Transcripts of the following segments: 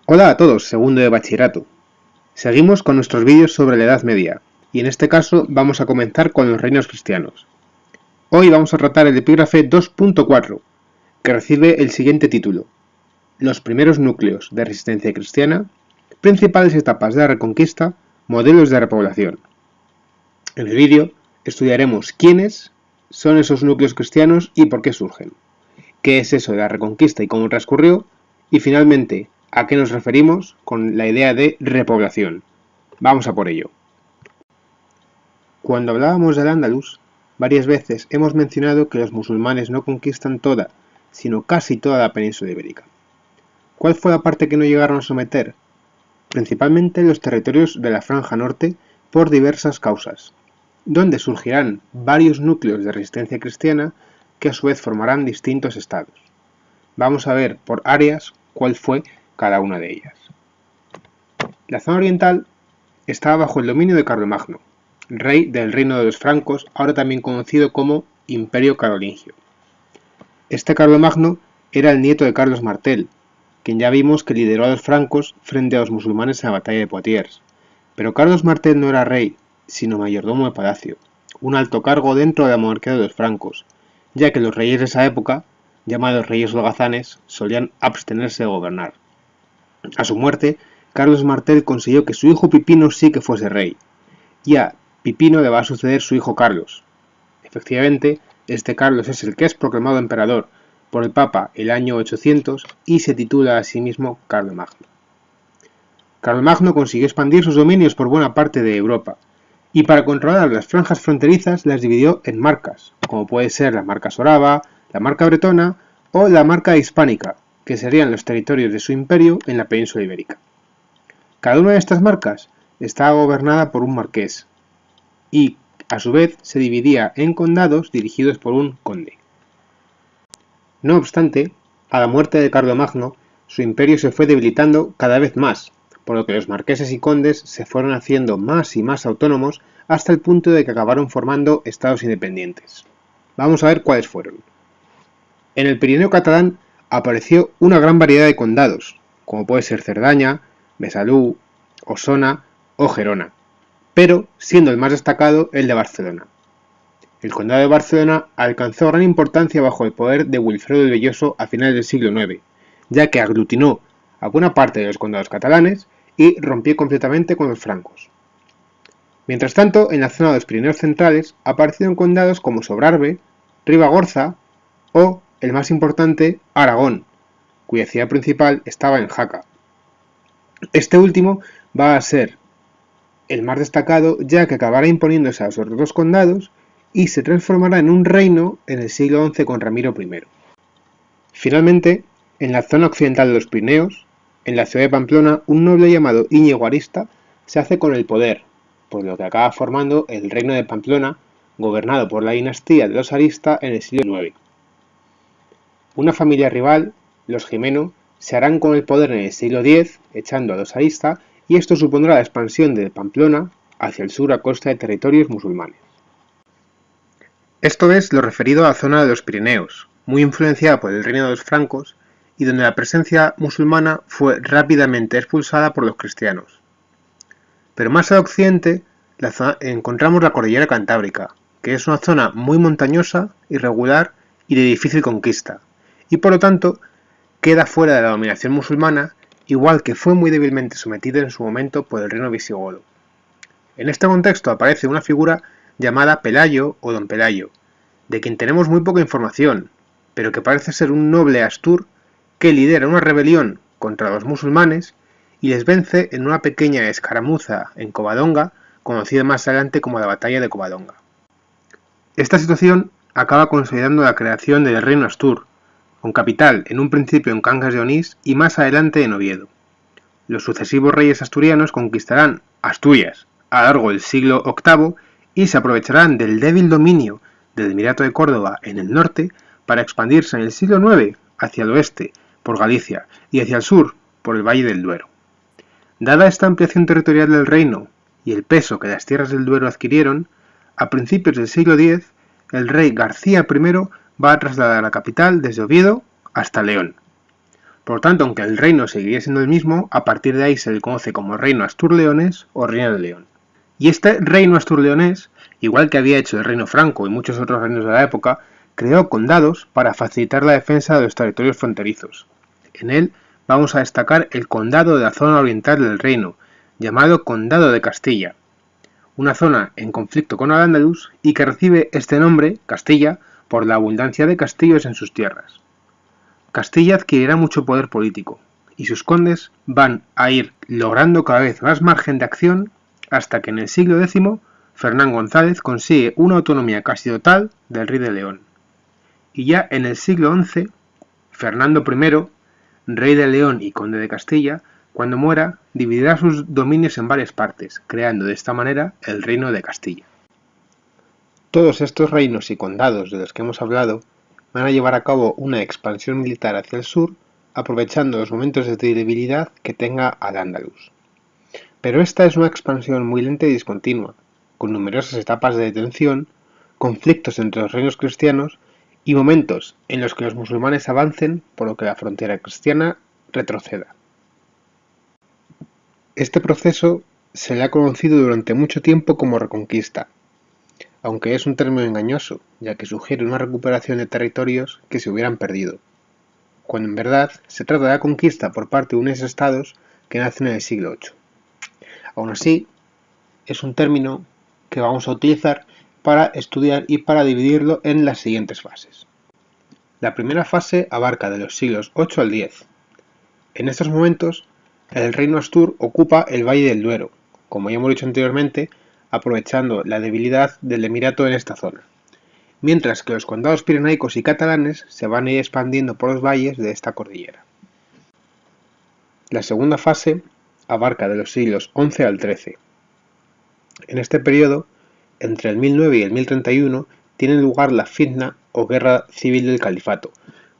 Hola a todos, segundo de bachillerato. Seguimos con nuestros vídeos sobre la Edad Media, y en este caso vamos a comenzar con los reinos cristianos. Hoy vamos a tratar el epígrafe 2.4, que recibe el siguiente título: Los primeros núcleos de resistencia cristiana, principales etapas de la Reconquista, modelos de repoblación. En el vídeo estudiaremos quiénes son esos núcleos cristianos y por qué surgen, qué es eso de la Reconquista y cómo transcurrió, y finalmente, ¿a qué nos referimos con la idea de repoblación? Vamos a por ello. Cuando hablábamos del Andalus, varias veces hemos mencionado que los musulmanes no conquistan toda, sino casi toda la península ibérica. ¿Cuál fue la parte que no llegaron a someter? Principalmente los territorios de la Franja Norte por diversas causas, donde surgirán varios núcleos de resistencia cristiana que a su vez formarán distintos estados. Vamos a ver por áreas cuál fue cada una de ellas. La zona oriental estaba bajo el dominio de Carlomagno, rey del reino de los francos, ahora también conocido como Imperio Carolingio. Este Carlomagno era el nieto de Carlos Martel, quien ya vimos que lideró a los francos frente a los musulmanes en la batalla de Poitiers. Pero Carlos Martel no era rey, sino mayordomo de palacio, un alto cargo dentro de la monarquía de los francos, ya que los reyes de esa época, llamados reyes holgazanes, solían abstenerse de gobernar. A su muerte, Carlos Martel consiguió que su hijo Pipino sí que fuese rey, y a Pipino le va a suceder su hijo Carlos. Efectivamente, este Carlos es el que es proclamado emperador por el Papa el año 800 y se titula a sí mismo Carlomagno. Carlomagno consiguió expandir sus dominios por buena parte de Europa, y para controlar las franjas fronterizas las dividió en marcas, como puede ser la marca soraba, la marca bretona o la marca hispánica, que serían los territorios de su imperio en la península ibérica. Cada una de estas marcas estaba gobernada por un marqués, y a su vez se dividía en condados dirigidos por un conde. No obstante, a la muerte de Carlomagno, su imperio se fue debilitando cada vez más, por lo que los marqueses y condes se fueron haciendo más y más autónomos hasta el punto de que acabaron formando estados independientes. Vamos a ver cuáles fueron. En el Pirineo catalán apareció una gran variedad de condados, como puede ser Cerdaña, Besalú, Osona o Gerona, pero siendo el más destacado el de Barcelona. El condado de Barcelona alcanzó gran importancia bajo el poder de Wilfredo el Velloso a finales del siglo IX, ya que aglutinó a buena parte de los condados catalanes y rompió completamente con los francos. Mientras tanto, en la zona de los Pirineos centrales aparecieron condados como Sobrarbe, Ribagorza o, el más importante, Aragón, cuya ciudad principal estaba en Jaca. Este último va a ser el más destacado, ya que acabará imponiéndose a los otros dos condados y se transformará en un reino en el siglo XI con Ramiro I. Finalmente, en la zona occidental de los Pirineos, en la ciudad de Pamplona, un noble llamado Íñigo Arista se hace con el poder, por lo que acaba formando el reino de Pamplona, gobernado por la dinastía de los Arista en el siglo IX. Una familia rival, los Jimeno, se harán con el poder en el siglo X, echando a los Arista, y esto supondrá la expansión de Pamplona hacia el sur a costa de territorios musulmanes. Esto es lo referido a la zona de los Pirineos, muy influenciada por el reino de los francos, y donde la presencia musulmana fue rápidamente expulsada por los cristianos. Pero más al occidente encontramos la cordillera Cantábrica, que es una zona muy montañosa, irregular y de difícil conquista, y por lo tanto queda fuera de la dominación musulmana, igual que fue muy débilmente sometida en su momento por el reino visigodo. En este contexto aparece una figura llamada Pelayo o Don Pelayo, de quien tenemos muy poca información, pero que parece ser un noble astur que lidera una rebelión contra los musulmanes y les vence en una pequeña escaramuza en Covadonga, conocida más adelante como la Batalla de Covadonga. Esta situación acaba consolidando la creación del reino astur, con capital en un principio en Cangas de Onís y más adelante en Oviedo. Los sucesivos reyes asturianos conquistarán Asturias a lo largo del siglo VIII y se aprovecharán del débil dominio del Emirato de Córdoba en el norte para expandirse en el siglo IX hacia el oeste por Galicia y hacia el sur por el Valle del Duero. Dada esta ampliación territorial del reino y el peso que las tierras del Duero adquirieron, a principios del siglo X el rey García I va a trasladar la capital desde Oviedo hasta León. Por lo tanto, aunque el reino seguiría siendo el mismo, a partir de ahí se le conoce como reino astur-leonés o reino de León. Y este reino astur-leonés, igual que había hecho el reino franco y muchos otros reinos de la época, creó condados para facilitar la defensa de los territorios fronterizos. En él vamos a destacar el condado de la zona oriental del reino, llamado Condado de Castilla, una zona en conflicto con Al-Ándalus y que recibe este nombre, Castilla, por la abundancia de castillos en sus tierras. Castilla adquirirá mucho poder político, y sus condes van a ir logrando cada vez más margen de acción hasta que en el siglo X Fernán González consigue una autonomía casi total del Rey de León. Y ya en el siglo XI, Fernando I, Rey de León y Conde de Castilla, cuando muera, dividirá sus dominios en varias partes, creando de esta manera el Reino de Castilla. Todos estos reinos y condados de los que hemos hablado van a llevar a cabo una expansión militar hacia el sur, aprovechando los momentos de debilidad que tenga Al-Ándalus. Pero esta es una expansión muy lenta y discontinua, con numerosas etapas de detención, conflictos entre los reinos cristianos y momentos en los que los musulmanes avancen por lo que la frontera cristiana retroceda. Este proceso se le ha conocido durante mucho tiempo como Reconquista, aunque es un término engañoso, ya que sugiere una recuperación de territorios que se hubieran perdido, cuando en verdad se trata de la conquista por parte de unos estados que nacen en el siglo VIII. Aún así, es un término que vamos a utilizar para estudiar y para dividirlo en las siguientes fases. La primera fase abarca de los siglos VIII al X. En estos momentos, el reino astur ocupa el Valle del Duero, como ya hemos dicho anteriormente, aprovechando la debilidad del emirato en esta zona, mientras que los condados pirenaicos y catalanes se van a ir expandiendo por los valles de esta cordillera. La segunda fase abarca de los siglos XI al XIII. En este periodo, entre el 1009 y el 1031, tiene lugar la fitna o guerra civil del califato,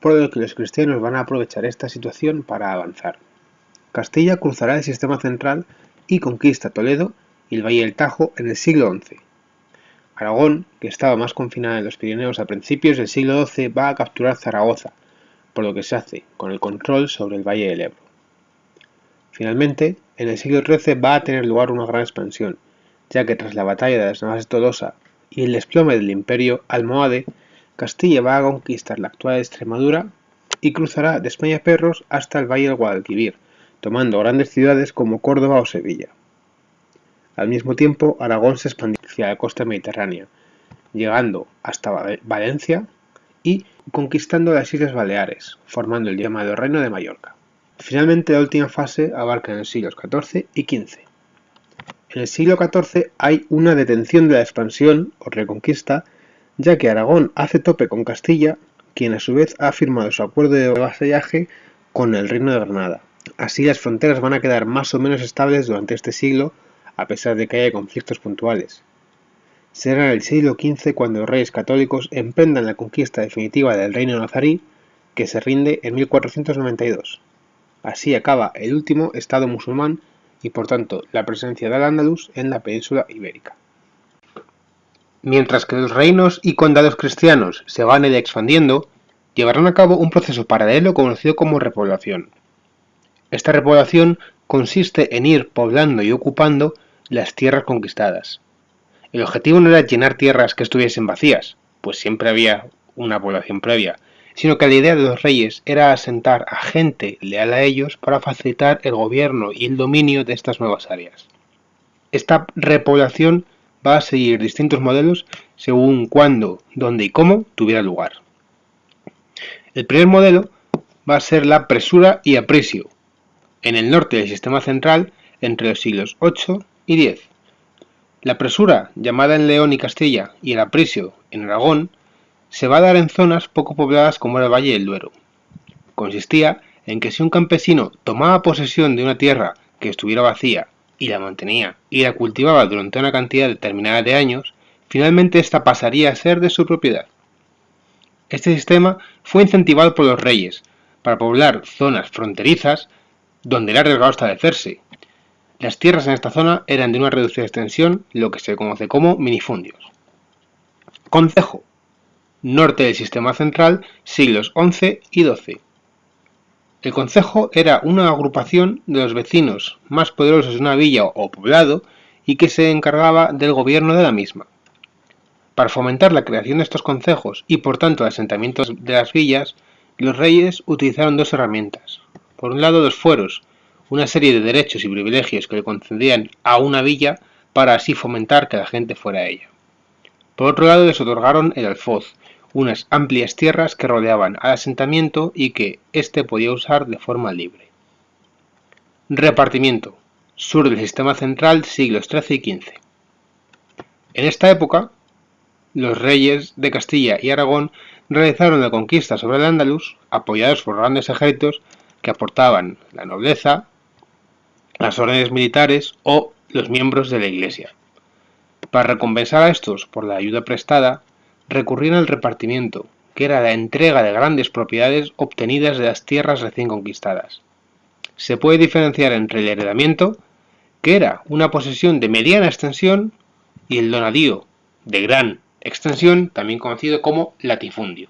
por lo que los cristianos van a aprovechar esta situación para avanzar. Castilla cruzará el sistema central y conquista Toledo y el Valle del Tajo en el siglo XI. Aragón, que estaba más confinada en los Pirineos a principios del siglo XII, va a capturar Zaragoza, por lo que se hace con el control sobre el Valle del Ebro. Finalmente, en el siglo XIII va a tener lugar una gran expansión, ya que tras la batalla de las Navas de Tolosa y el desplome del imperio almohade, Castilla va a conquistar la actual Extremadura y cruzará de Españaperros hasta el Valle del Guadalquivir, tomando grandes ciudades como Córdoba o Sevilla. Al mismo tiempo, Aragón se expandió hacia la costa mediterránea, llegando hasta Valencia y conquistando las Islas Baleares, formando el llamado Reino de Mallorca. Finalmente, la última fase abarca en los siglos XIV y XV. En el siglo XIV hay una detención de la expansión o reconquista, ya que Aragón hace tope con Castilla, quien a su vez ha firmado su acuerdo de vasallaje con el Reino de Granada. Así las fronteras van a quedar más o menos estables durante este siglo, a pesar de que haya conflictos puntuales. Será en el siglo XV cuando los reyes católicos emprendan la conquista definitiva del reino nazarí, que se rinde en 1492. Así acaba el último estado musulmán y por tanto la presencia de Al-Ándalus en la península ibérica. Mientras que los reinos y condados cristianos se van a ir expandiendo, llevarán a cabo un proceso paralelo conocido como repoblación. Esta repoblación consiste en ir poblando y ocupando las tierras conquistadas. El objetivo no era llenar tierras que estuviesen vacías, pues siempre había una población previa, sino que la idea de los reyes era asentar a gente leal a ellos para facilitar el gobierno y el dominio de estas nuevas áreas. Esta repoblación va a seguir distintos modelos según cuándo, dónde y cómo tuviera lugar. El primer modelo va a ser la presura y aprisio, en el norte del sistema central entre los siglos VIII y X. La presura, llamada en León y Castilla, y el aprisio, en Aragón, se va a dar en zonas poco pobladas como era el Valle del Duero. Consistía en que si un campesino tomaba posesión de una tierra que estuviera vacía y la mantenía y la cultivaba durante una cantidad determinada de años, finalmente esta pasaría a ser de su propiedad. Este sistema fue incentivado por los reyes para poblar zonas fronterizas donde era arriesgado establecerse. Las tierras en esta zona eran de una reducida extensión, lo que se conoce como minifundios. Concejo: norte del sistema central, siglos XI y XII. El concejo era una agrupación de los vecinos más poderosos de una villa o poblado y que se encargaba del gobierno de la misma. Para fomentar la creación de estos concejos y por tanto el asentamiento de las villas, los reyes utilizaron dos herramientas. Por un lado, los fueros, una serie de derechos y privilegios que le concedían a una villa para así fomentar que la gente fuera a ella. Por otro lado, les otorgaron el alfoz, unas amplias tierras que rodeaban al asentamiento y que éste podía usar de forma libre. Repartimiento. Sur del sistema central, siglos XIII y XV. En esta época, los reyes de Castilla y Aragón realizaron la conquista sobre el Andaluz, apoyados por grandes ejércitos que aportaban la nobleza, las órdenes militares o los miembros de la Iglesia. Para recompensar a estos por la ayuda prestada, recurrían al repartimiento, que era la entrega de grandes propiedades obtenidas de las tierras recién conquistadas. Se puede diferenciar entre el heredamiento, que era una posesión de mediana extensión, y el donadío, de gran extensión, también conocido como latifundio.